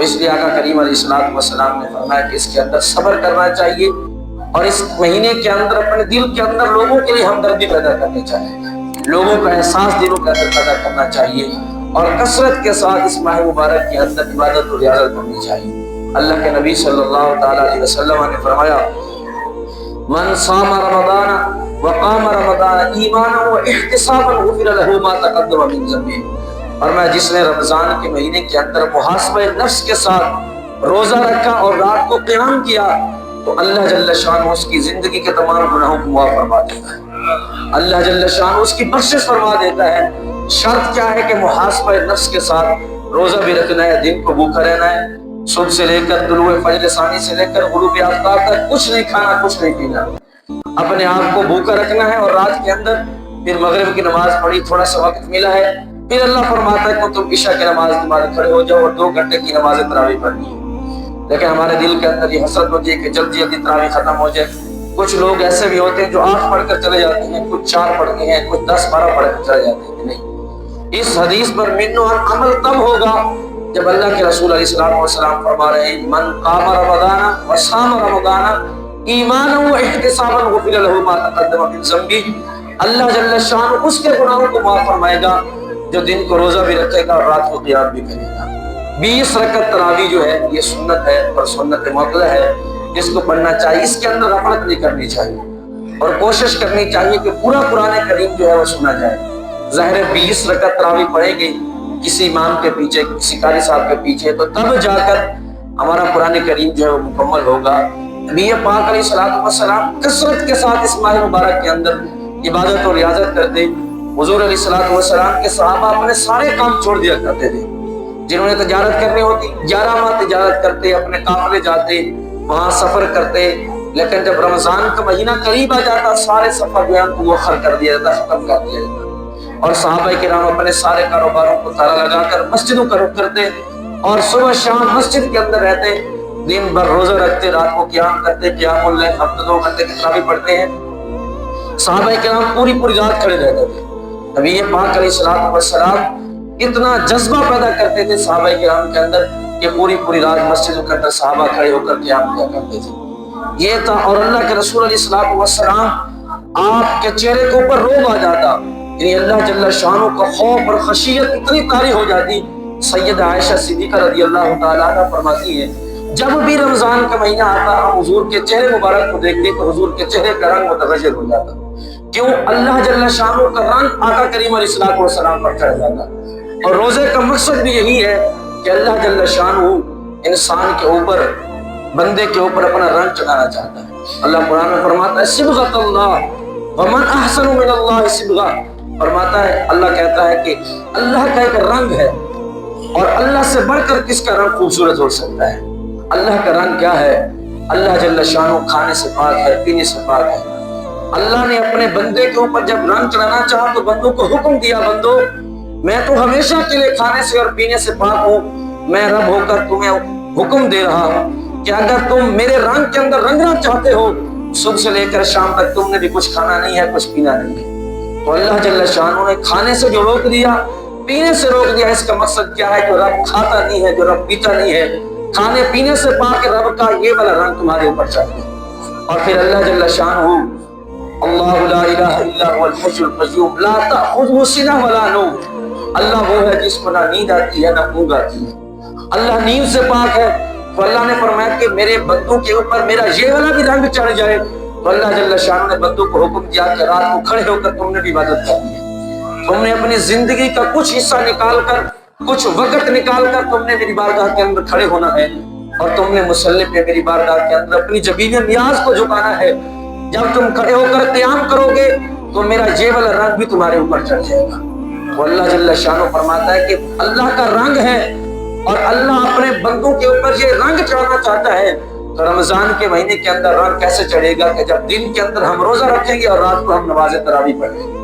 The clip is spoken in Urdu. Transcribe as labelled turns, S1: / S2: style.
S1: تو اس لیے آقا کریم علیہ الصلوۃ والسلام نے فرمایا کہ اس کے اندر صبر کرنا چاہیے، اور اس مہینے کے اندر اپنے دل کے اندر لوگوں کے لیے ہمدردی پیدا کرنی چاہیے، لوگوں کا احساس دلوں کے اندر پیدا کرنا چاہیے، اور کثرت کے ساتھ اس ماہ مبارک کے اندر عبادت و ریاضت کرنی چاہیے۔ اللہ کے نبی صلی اللہ تعالی علیہ وسلم نے فرمایا من صام رمضان وقام رمضان ایمانا واحتسابا غفر له ما تقدم من ذنبه، اور میں جس نے رمضان کے مہینے کے اندر محاسبہ نفس کے ساتھ روزہ رکھا اور رات کو قیام کیا تو اللہ جل شانہ اس کی زندگی کے تمام گناہوں کو معاف فرما دیتا ہے، اللہ جل شانہ اس کی بخشش فرما دیتا ہے۔ شرط کیا ہے کہ محاسبہ نفس کے ساتھ روزہ بھی رکھنا ہے، دن کو بھوکا رہنا ہے، صبح سے لے کر طلوع فجر ثانی سے لے کر غروب آفتاب تک کچھ نہیں کھانا، کچھ نہیں پینا، اپنے آپ کو بھوکا رکھنا ہے، اور رات کے اندر پھر مغرب کی نماز پڑھی، تھوڑا سا وقت ملا ہے، پھر اللہ فرماتا ہے کہ تم عشاء کی نماز نماز کھڑے ہو جاؤ اور 2 گھنٹے کی نماز تراویح پڑھنی ہے۔ لیکن ہمارے دل کے اندر یہ حسرت ہوتی ہے کہ جلدی جلدی تراویح ختم ہو جائے۔ کچھ لوگ ایسے بھی ہوتے ہیں جو 8 پڑھ کر چلے جاتے ہیں، کچھ 4 پڑھتے ہیں، کچھ 10 12 پڑھ کر چلے جاتے ہیں۔ نہیں، اس حدیث پر عمل تب ہوگا جب اللہ کے رسول علیہ السلام والسلام فرما رہے ہیں من قام رمضان وصام رمضان ایمانا واحتسابا غفر له ما تقدم من ذنبه، اللہ جل شانہ اس کے گناہوں کو معاف فرمائے گا جو دن کو روزہ بھی رکھے گا اور رات کو قیام بھی کرے گا۔ 20 رکعت تراویح جو ہے یہ سنت ہے اور سنت مؤکدہ ہے، جس کو پڑھنا چاہیے، اس کے اندر غفلت نہیں کرنی چاہیے، اور کوشش کرنی چاہیے کہ پورا قرآن کریم جو ہے وہ سنا جائے۔ ظاہر ہے 20 رکعت تراویح پڑھیں گے کسی امام کے پیچھے، کسی قاری صاحب کے پیچھے، تو تب جا کر ہمارا قرآن کریم جو ہے وہ مکمل ہوگا۔ نبی پاک علیہ الصلوۃ والسلام کثرت کے ساتھ اس ماہ مبارک کے اندر عبادت اور ریاضت کرتے۔ حضور علیہ الصلوۃ والسلام کے صحابہ اپنے سارے کام چھوڑ دیا کرتے تھے، جنہوں نے تجارت کرنی ہوتی 11 ماہ تجارت کرتے، اپنے قافلے جاتے، وہاں سفر کرتے، لیکن جب رمضان کا مہینہ قریب آ جاتا سارے سفر جو ہے ان کو مؤخر کر دیا جاتا، ختم کر دیا جاتا، اور صحابہ کرام اپنے سارے کاروباروں کو تالا لگا کر مسجدوں کا رخ کرتے، اور صبح شام مسجد کے اندر رہتے، دن بھر روزہ رکھتے، رات کو قیام کرتے، قیام اللیل ہفتہ 2 گھنٹے کی تراویح پڑھتے ہیں۔ صحابہ کرام پوری رات کھڑے رہتے تھے۔ نبی پاک علیہ الصلوۃ والسلام اتنا جذبہ پیدا کرتے تھے صحابہ کرام کے اندر کہ پوری رات مسجدوں کے اندر صحابہ کھڑے ہو کر قیام کیا کرتے تھے۔ یہ تھا، اور اللہ کے رسول علیہ الصلوۃ والسلام آپ کے چہرے کے اوپر روب آ جاتا، یعنی اللہ جل شانہ کا خوف اور خشیت اتنی طاری ہو جاتی۔ سیدہ عائشہ صدیقہ رضی اللہ تعالیٰ عنہ فرماتی ہے جب بھی رمضان کا مہینہ آتا ہم حضور کے چہرے مبارک کو دیکھتے تو حضور کے چہرے کا رنگ متغیر ہو جاتا، کیوں؟ اللہ جل شانہ کا رنگ آقا کریم علیہ الصلوۃ والسلام پر چڑھ جاتا۔ اور روزے کا مقصد بھی یہی ہے کہ اللہ جل شانہ انسان کے اوپر، بندے کے اوپر اپنا رنگ چڑھانا چاہتا ہے۔ اللہ قرآن میں فرماتا ہے صبغۃ اللہ ومن احسن من اللہ صبغہ، فرماتا ہے، اللہ کہتا ہے کہ اللہ کا ایک رنگ ہے، اور اللہ سے بڑھ کر کس کا رنگ خوبصورت ہو سکتا ہے؟ اللہ کا رنگ کیا ہے؟ اللہ جل شانہ کھانے سے پاک ہے، پینے سے پاک ہے۔ اللہ نے اپنے بندے کے اوپر جب رنگ چڑھانا چاہا تو بندوں کو حکم دیا، بندو میں تو ہمیشہ کے لیے کھانے سے اور پینے سے پاک ہوں، میں رب ہو کر تمہیں حکم دے رہا ہوں کہ اگر تم میرے رنگ کے اندر رنگنا چاہتے ہو صبح سے لے کر شام تک تم نے بھی کچھ کھانا نہیں ہے، کچھ پینا نہیں ہے۔ تو اللہ جل شانہ نے کھانے سے جو روک دیا، پینے سے روک دیا، اس کا مقصد کیا ہے؟ جو رب کھاتا نہیں ہے، جو رب پیتا نہیں ہے، کھانے پینے سے پاک رب کا یہ والا رنگ تمہارے اوپر چاہیے۔ اور پھر اللہ جل شانہ اللہ لا الہ الا هو الحی القیوم لا تأخذہ سنہ ولا نوم، اللہ وہ ہے جس کو نہ نیند آتی ہے نہ اونگ آتی ہے، اللہ نیند سے پاک ہے۔ تو اللہ نے فرمایا کہ میرے بندوں کے اوپر میرا یہ والا بھی رنگ چڑھ جائے، تو اللہ جل شانہ نے بندوں کو حکم دیا کہ رات کو کھڑے ہو کر تم نے بھی عبادت کرنی ہے، تم نے اپنی زندگی کا کچھ حصہ نکال کر، کچھ وقت نکال کر تم نے میری بارگاہ کے اندر کھڑے ہونا ہے، اور تم نے مصلی پہ میری بارگاہ کے اندر اپنی جبین نیاز کو جھکانا ہے۔ جب تم کھڑے ہو کر قیام کرو گے تو میرا یہ والا رنگ بھی تمہارے اوپر چڑھ جائے گا۔ تو اللہ جل شانہ فرماتا ہے کہ اللہ کا رنگ ہے، اور اللہ اپنے بندوں کے اوپر یہ رنگ چڑھانا چاہتا ہے۔ تو رمضان کے مہینے کے اندر رنگ کیسے چڑھے گا؟ کہ جب دن کے اندر ہم روزہ رکھیں گے اور رات کو ہم نماز تراویح پڑھیں گے۔